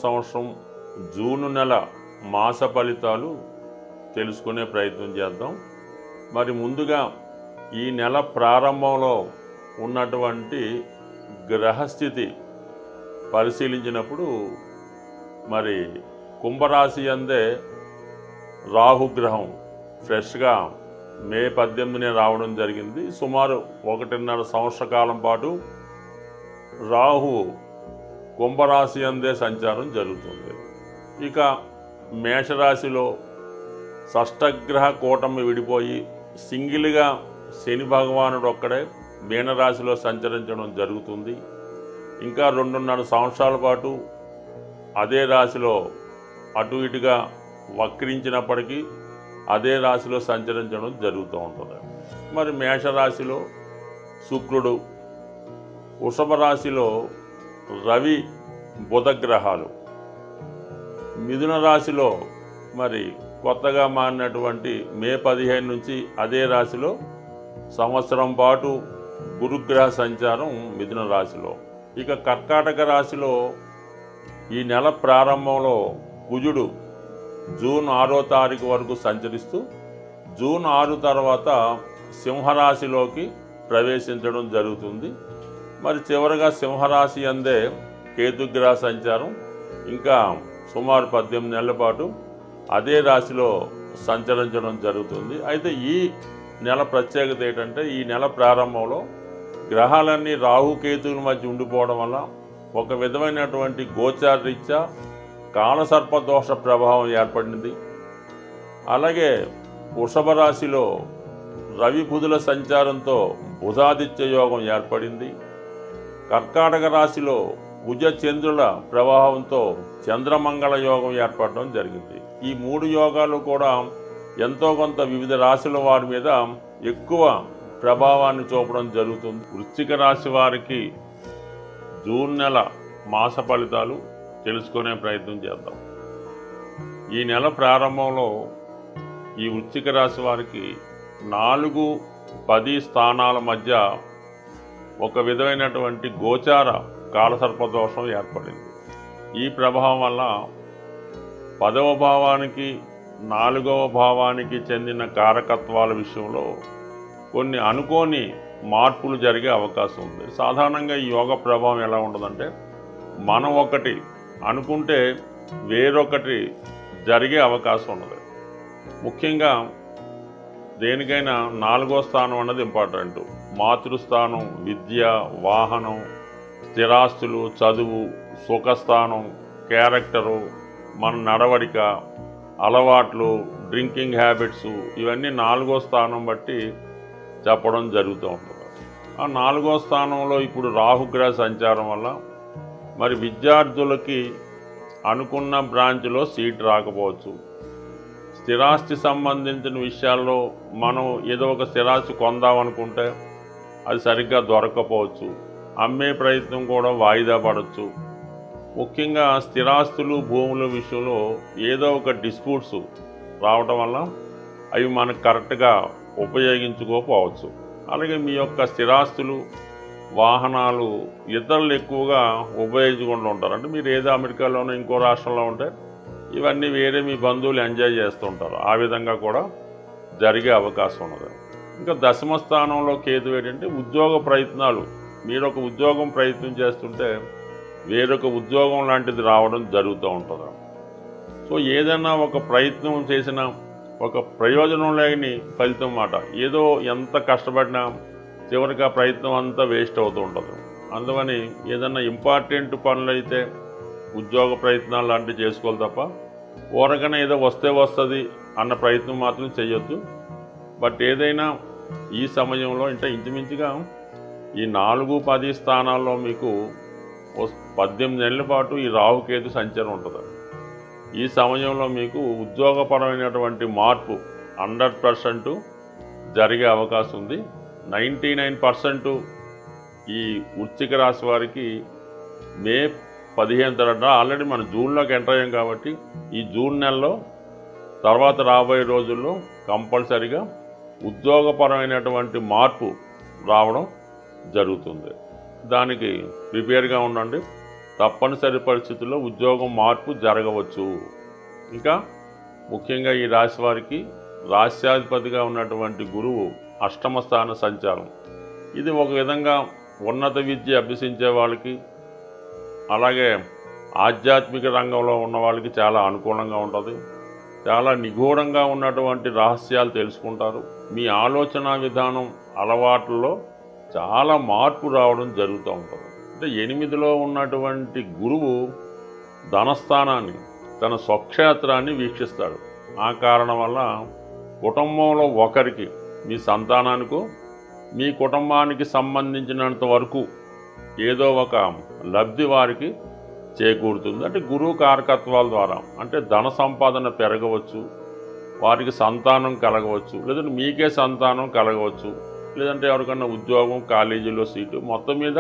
సంవత్సరం జూన్ నెల మాస ఫలితాలు తెలుసుకునే ప్రయత్నం చేద్దాం. మరి ముందుగా ఈ నెల ప్రారంభంలో ఉన్నటువంటి గ్రహస్థితి పరిశీలించినప్పుడు మరి కుంభరాశి అందే రాహుగ్రహం ఫ్రెష్గా మే 18నే రావడం జరిగింది. సుమారు 1.5 సంవత్సర కాలం పాటు రాహు కుంభరాశి అందే సంచారం జరుగుతుంది. ఇక మేషరాశిలో షష్టగ్రహ కూటమి విడిపోయి సింగిల్గా శని భగవానుడు ఒక్కడే మీనరాశిలో సంచరించడం జరుగుతుంది. ఇంకా 2.5 సంవత్సరాల పాటు అదే రాశిలో అటు ఇటుగా వక్రించినప్పటికీ అదే రాశిలో సంచరించడం జరుగుతూ ఉంటుంది. మరి మేషరాశిలో శుక్రుడు, వృషభ రాశిలో రవి బుధ గ్రహాలు, మిథున రాశిలో మరి కొత్తగా మారినటువంటి మే 15 నుంచి అదే రాశిలో సంవత్సరం పాటు గురుగ్రహ సంచారం మిథున రాశిలో. ఇక కర్కాటక రాశిలో ఈ నెల ప్రారంభంలో కుజుడు జూన్ 6వ తారీఖు వరకు సంచరిస్తూ జూన్ 6 తర్వాత సింహరాశిలోకి ప్రవేశించడం జరుగుతుంది. మరి చివరగా సింహరాశి అందే కేతుగ్రహ సంచారం ఇంకా సుమారు 18 నెలల పాటు అదే రాశిలో సంచరించడం జరుగుతుంది. అయితే ఈ నెల ప్రత్యేకత ఏంటంటే ఈ నెల ప్రారంభంలో గ్రహాలన్నీ రాహుకేతువుల మధ్య ఉండిపోవడం వల్ల ఒక విధమైనటువంటి గోచారరీత్యా కాలసర్పదోష ప్రభావం ఏర్పడింది. అలాగే వృషభ రాశిలో రవి బుధుల సంచారంతో బుధాదిత్య యోగం ఏర్పడింది. కర్కాటక రాశిలో కుజ చంద్రుల ప్రభావంతో చంద్రమంగళ యోగం ఏర్పడడం జరిగింది. ఈ 3 యోగాలు కూడా ఎంతో కొంత వివిధ రాశుల వారి మీద ఎక్కువ ప్రభావాన్ని చూపడం జరుగుతుంది. వృశ్చిక రాశి వారికి జూన్ నెల మాస ఫలితాలు తెలుసుకునే ప్రయత్నం చేద్దాం. ఈ నెల ప్రారంభంలో ఈ వృశ్చిక రాశి వారికి 4, 10 స్థానాల మధ్య ఒక విధమైనటువంటి గోచార కాలసర్పదోషం ఏర్పడింది. ఈ ప్రభావం వల్ల 10వ భావానికి 4వ భావానికి చెందిన కారకత్వాల విషయంలో కొన్ని అనుకోని మార్పులు జరిగే అవకాశం ఉంది. సాధారణంగా ఈ యోగ ప్రభావం ఎలా ఉంటుందంటే మనం ఒకటి అనుకుంటే వేరొకటి జరిగే అవకాశం ఉన్నది. ముఖ్యంగా దేనికైనా 4వ స్థానం అన్నది ఇంపార్టెంట్. మాతృస్థానం, విద్య, వాహనం, స్థిరాస్తులు, చదువు, సుఖస్థానం, క్యారెక్టరు, మన నడవడిక, అలవాట్లు, డ్రింకింగ్ హ్యాబిట్స్ ఇవన్నీ 4వ స్థానం బట్టి చెప్పడం జరుగుతూ ఉంటుంది. ఆ 4వ స్థానంలో ఇప్పుడు రాహుగ్రహ సంచారం వల్ల మరి విద్యార్థులకి అనుకున్న బ్రాంచ్లో సీట్ రాకపోవచ్చు. స్థిరాస్తి సంబంధించిన విషయాల్లో మనం ఏదో ఒక స్థిరాస్తి కొందామనుకుంటే అది సరిగ్గా దొరకకపోవచ్చు. అమ్మే ప్రయత్నం కూడా వాయిదా పడవచ్చు. ముఖ్యంగా స్థిరాస్తులు, భూముల విషయంలో ఏదో ఒక డిస్ప్యూట్స్ రావటం వల్ల అవి మనకు కరెక్ట్గా ఉపయోగించుకోకపోవచ్చు. అలాగే మీ యొక్క స్థిరాస్తులు, వాహనాలు ఇతరులు ఎక్కువగా ఉపయోగించుకుంటూ ఉంటారు. అంటే మీరు ఏదో అమెరికాలోనో ఇంకో రాష్ట్రంలో ఉంటే ఇవన్నీ వేరే మీ బంధువులు ఎంజాయ్ చేస్తుంటారు. ఆ విధంగా కూడా జరిగే అవకాశం ఉన్నది. ఇంకా 10వ స్థానంలో కేతు ఏంటంటే ఉద్యోగ ప్రయత్నాలు. మీరు ఒక ఉద్యోగం ప్రయత్నం చేస్తుంటే వేరొక ఉద్యోగం లాంటిది రావడం జరుగుతూ ఉంటుంది. సో ఏదైనా ఒక ప్రయత్నం చేసిన ఒక ప్రయోజనం లేని ఫలితం మాట. ఏదో ఎంత కష్టపడినా చివరికి ఆ ప్రయత్నం అంతా వేస్ట్ అవుతూ ఉంటుంది. అందువని ఏదన్నా ఇంపార్టెంట్ పనులు అయితే ఉద్యోగ ప్రయత్నాలు లాంటివి చేసుకోవాలి తప్ప ఊరకనే ఏదో వస్తే వస్తుంది అన్న ప్రయత్నం మాత్రం చేయొద్దు. బట్ ఏదైనా ఈ సమయంలో అంటే ఇంచుమించుగా ఈ 4, 10 స్థానాల్లో మీకు 18 నెలల పాటు ఈ రాహుకేతు సంచారం ఉంటుంది. ఈ సమయంలో మీకు ఉద్యోగపరమైనటువంటి మార్పు 100% జరిగే అవకాశం ఉంది. 99% ఈ వృశ్చిక రాశి వారికి మే 15 తర్వాత ఆల్రెడీ మనం జూన్లోకి ఎంటర్ అయ్యాం కాబట్టి ఈ జూన్ నెలలో తర్వాత రాబోయే రోజుల్లో కంపల్సరిగా ఉద్యోగపరమైనటువంటి మార్పు రావడం జరుగుతుంది. దానికి ప్రిపేర్గా ఉండండి. తప్పనిసరి పరిస్థితుల్లో ఉద్యోగం మార్పు జరగవచ్చు. ఇంకా ముఖ్యంగా ఈ రాశి వారికి రాశ్యాధిపతిగా ఉన్నటువంటి గురువు అష్టమ స్థాన సంచారం. ఇది ఒక విధంగా ఉన్నత విద్య అభ్యసించే వాళ్ళకి, అలాగే ఆధ్యాత్మిక రంగంలో ఉన్న వాళ్ళకి చాలా అనుకూలంగా ఉంటుంది. చాలా నిగూఢంగా ఉన్నటువంటి రహస్యాలు తెలుసుకుంటారు. మీ ఆలోచన విధానం, అలవాట్లలో చాలా మార్పు రావడం జరుగుతూ ఉంటుంది. అంటే 8లో ఉన్నటువంటి గురువు ధనస్థానాన్ని, తన స్వక్షేత్రాన్ని వీక్షిస్తాడు. ఆ కారణం వల్ల కుటుంబంలో ఒకరికి, మీ సంతానానికో మీ కుటుంబానికి సంబంధించినంత వరకు ఏదో ఒక లబ్ధి వారికి చేకూరుతుంది. అంటే గురువు కారకత్వాల ద్వారా అంటే ధన సంపాదన పెరగవచ్చు, వారికి సంతానం కలగవచ్చు, లేదంటే మీకే సంతానం కలగవచ్చు, లేదంటే ఎవరికన్నా ఉద్యోగం, కాలేజీలో సీటు, మొత్తం మీద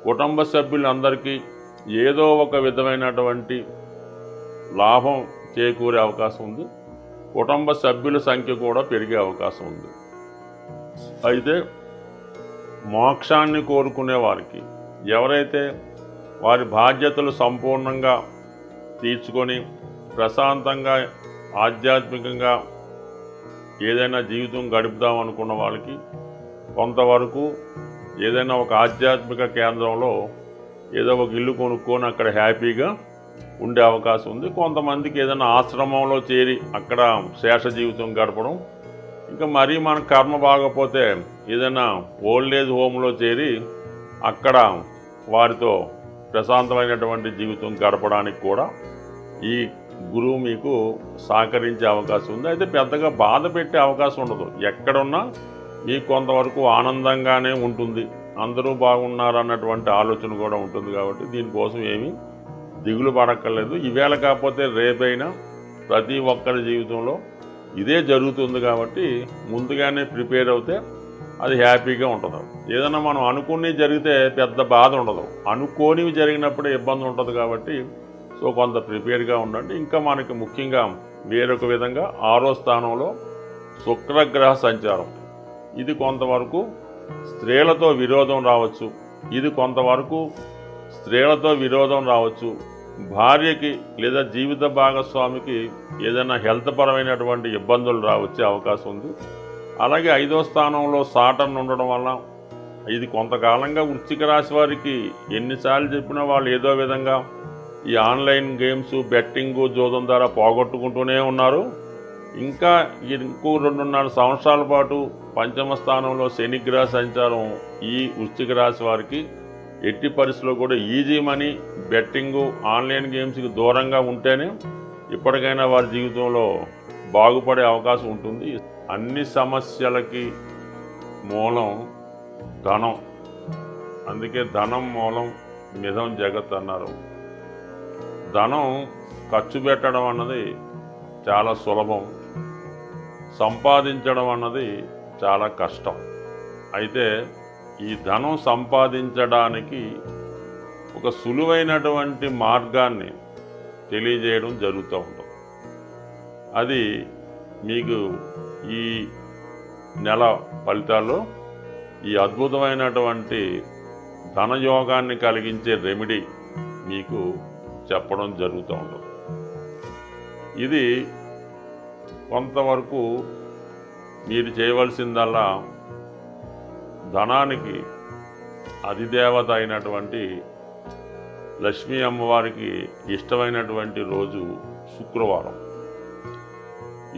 కుటుంబ సభ్యులందరికీ ఏదో ఒక విధమైనటువంటి లాభం చేకూరే అవకాశం ఉంది. కుటుంబ సభ్యుల సంఖ్య కూడా పెరిగే అవకాశం ఉంది. అయితే మోక్షాన్ని కోరుకునే వారికి, ఎవరైతే వారి బాధ్యతలు సంపూర్ణంగా తీర్చుకొని ప్రశాంతంగా ఆధ్యాత్మికంగా ఏదైనా జీవితం గడుపుదాం అనుకున్న వాళ్ళకి కొంతవరకు ఏదైనా ఒక ఆధ్యాత్మిక కేంద్రంలో ఏదో ఒక ఇల్లు కొనుక్కొని అక్కడ హ్యాపీగా ఉండే అవకాశం ఉంది. కొంతమందికి ఏదైనా ఆశ్రమంలో చేరి అక్కడ శేష జీవితం గడపడం, ఇంకా మరీ మన కర్మ బాగపోతే ఏదైనా ఓల్డేజ్ హోమ్లో చేరి అక్కడ వారితో ప్రశాంతమైనటువంటి జీవితం గడపడానికి కూడా ఈ గురువు మీకు సహకరించే అవకాశం ఉంది. అయితే పెద్దగా బాధ పెట్టే అవకాశం ఉండదు. ఎక్కడున్నా మీకు కొంతవరకు ఆనందంగానే ఉంటుంది. అందరూ బాగున్నారన్నటువంటి ఆలోచన కూడా ఉంటుంది. కాబట్టి దీనికోసం ఏమీ దిగులు పడక్కర్లేదు. ఈవేళ కాకపోతే రేపైనా ప్రతి ఒక్కరి జీవితంలో ఇదే జరుగుతుంది. కాబట్టి ముందుగానే ప్రిపేర్ అవుతే అది హ్యాపీగా ఉంటుంది. ఏదైనా మనం అనుకుని జరిగితే పెద్ద బాధ ఉండదు, అనుకోనివి జరిగినప్పుడే ఇబ్బంది ఉంటుంది. కాబట్టి సో కొంత ప్రిపేర్గా ఉండండి. ఇంకా మనకి ముఖ్యంగా వేరొక విధంగా 6వ స్థానంలో శుక్రగ్రహ సంచారం. ఇది కొంతవరకు స్త్రీలతో విరోధం రావచ్చు. భార్యకి లేదా జీవిత భాగస్వామికి ఏదైనా హెల్త్ పరమైనటువంటి ఇబ్బందులు వచ్చే అవకాశం ఉంది. అలాగే 5వ స్థానంలో సాటర్న్ ఉండడం వల్ల ఇది కొంతకాలంగా వృశ్చిక రాశి వారికి ఎన్నిసార్లు చెప్పినా వాళ్ళు ఏదో విధంగా ఈ ఆన్లైన్ గేమ్స్, బెట్టింగు, జోదం ద్వారా పోగొట్టుకుంటూనే ఉన్నారు. ఇంకా ఇంకో 2.5 సంవత్సరాల పాటు పంచమ స్థానంలో శనిగ్రహ సంచారం ఈ వృశ్చిక రాశి వారికి ఎట్టి పరిస్థితుల్లో కూడా ఈజీ మనీ, బెట్టింగు, ఆన్లైన్ గేమ్స్కి దూరంగా ఉంటేనే ఇప్పటికైనా వారి జీవితంలో బాగుపడే అవకాశం ఉంటుంది. అన్ని సమస్యలకి మూలం ధనం. అందుకే ధనం మూలం మిథం జగత్ అన్నారు. ధనం ఖర్చు పెట్టడం అన్నది చాలా సులభం, సంపాదించడం అన్నది చాలా కష్టం. అయితే ఈ ధనం సంపాదించడానికి ఒక సులువైనటువంటి మార్గాన్ని తెలియజేయడం జరుగుతూ ఉంటుంది. అది మీకు ఈ నెల ఫలితాల్లో ఈ అద్భుతమైనటువంటి ధనయోగాన్ని కలిగించే రెమెడీ మీకు చెప్పడం జరుగుతూ ఉంటుంది. ఇది కొంతవరకు మీరు చేయవలసిందల్లా ధనానికి అధిదేవత అయినటువంటి లక్ష్మీ అమ్మవారికి ఇష్టమైనటువంటి రోజు శుక్రవారం.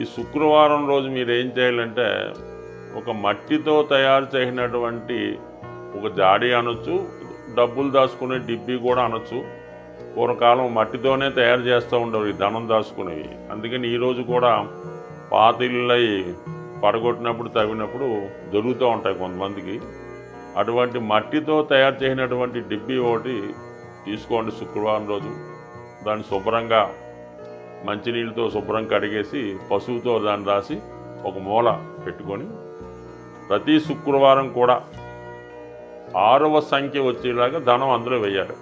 ఈ శుక్రవారం రోజు మీరు ఏం చేయాలంటే ఒక మట్టితో తయారు చేసినటువంటి ఒక జాడీ అనొచ్చు, డబ్బులు దాచుకునే డిబ్బీ కూడా అనొచ్చు. పూర్వకాలం మట్టితోనే తయారు చేస్తూ ఉండేవి ఈ ధనం దాచుకునేవి. అందుకని ఈరోజు కూడా పాత ఇళ్ళై పడగొట్టినప్పుడు, తవ్వినప్పుడు దొరుకుతూ ఉంటాయి కొంతమందికి. అటువంటి మట్టితో తయారు చేసినటువంటి డిబ్బీ ఒకటి తీసుకోండి శుక్రవారం రోజు. దాన్ని శుభ్రంగా మంచినీళ్ళతో శుభ్రం కడిగేసి పసుపుతో దాన్ని రాసి ఒక మూల పెట్టుకొని ప్రతి శుక్రవారం కూడా 6వ సంఖ్య వచ్చేలాగా ధనం అందులో వేయాలి.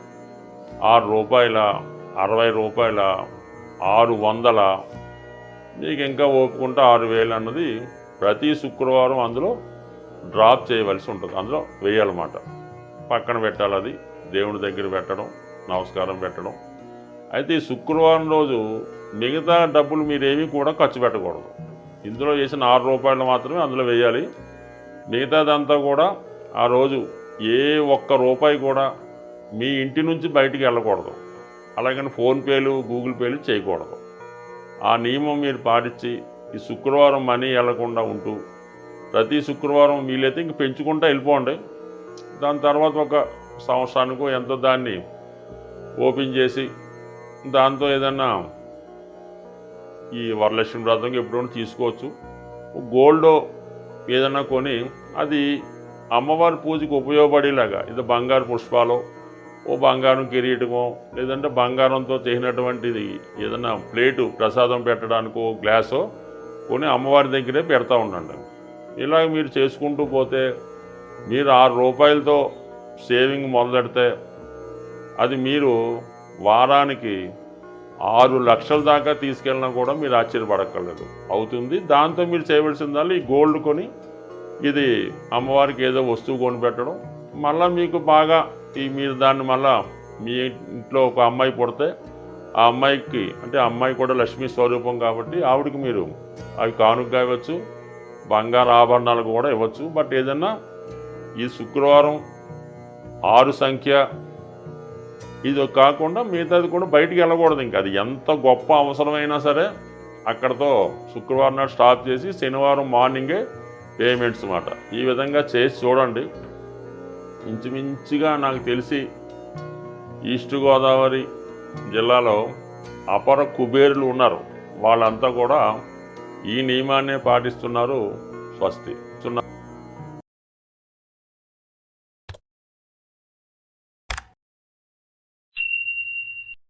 6 రూపాయల, 60 రూపాయల, 600, మీకు ఇంకా ఓపుకుంటే 6000 అన్నది ప్రతి శుక్రవారం అందులో డ్రాప్ చేయవలసి ఉంటుంది. అందులో వేయాలన్నమాట. పక్కన పెట్టాలి. అది దేవుని దగ్గర పెట్టడం నమస్కారం పెట్టడం. అయితే ఈ శుక్రవారం రోజు మిగతా డబ్బులు మీరేమీ కూడా ఖర్చు పెట్టకూడదు. ఇందులో చేసిన ₹6 మాత్రమే అందులో వేయాలి. మిగతాదంతా కూడా ఆ రోజు ఏ ఒక్క రూపాయి కూడా మీ ఇంటి నుంచి బయటికి వెళ్ళకూడదు. అలాగని ఫోన్పేలు, గూగుల్ పేలు చేయకూడదు. ఆ నియమం మీరు పాటించి ఈ శుక్రవారం మనీ వెళ్లకుండా ఉంటూ ప్రతి శుక్రవారం వీలైతే ఇంక పెంచుకుంటూ వెళ్ళిపోండి. దాని తర్వాత ఒక సంవత్సరానికో ఎంతో దాన్ని ఓపెన్ చేసి దాంతో ఏదన్నా ఈ వరలక్ష్మి వ్రతంకి ఎప్పుడైనా తీసుకోవచ్చు. గోల్డ్ ఏదన్నా కొని అది అమ్మవారి పూజకి ఉపయోగపడేలాగా, ఇది బంగారు పుష్పాలు, ఓ బంగారం కిరీటమో, లేదంటే బంగారంతో చేసినటువంటిది ఏదన్నా ప్లేటు ప్రసాదం పెట్టడానికో గ్లాసో కొని అమ్మవారి దగ్గరే పెడతా ఉండండి. ఇలాగ మీరు చేసుకుంటూ పోతే మీరు ₹6 సేవింగ్ మొదలెడితే అది మీరు వారానికి 6 లక్షల దాకా తీసుకెళ్ళినా కూడా మీరు ఆశ్చర్యపడక్కర్లేదు, అవుతుంది. దాంతో మీరు చేయవలసిందల్లా ఈ గోల్డ్ కొని ఇది అమ్మవారికి ఏదో వస్తువు కొని పెట్టడం. మళ్ళీ మీకు బాగా మీరు దాన్ని మళ్ళా మీ ఇంట్లో ఒక అమ్మాయి పుడితే ఆ అమ్మాయికి, అంటే అమ్మాయి కూడా లక్ష్మీ స్వరూపం కాబట్టి ఆవిడకి మీరు అవి కానుకగా ఇవ్వచ్చు, బంగారు ఆభరణాలు కూడా ఇవ్వచ్చు. బట్ ఏదన్నా ఈ శుక్రవారం 6 సంఖ్య ఇది కాకుండా మిగతాది కూడా బయటికి వెళ్ళకూడదు. ఇంకా అది ఎంత గొప్ప అవసరమైనా సరే అక్కడతో శుక్రవారం నాడు స్టాప్ చేసి శనివారం మార్నింగే పేమెంట్స్ అన్నమాట. ఈ విధంగా చేసి చూడండి. ఇంచుమించుగా నాకు తెలిసి ఈస్ట్ గోదావరి జిల్లాలో అపర కుబేరులు ఉన్నారు. వాళ్ళంతా కూడా ఈ నియమాన్నే పాటిస్తున్నారు. స్వస్తి.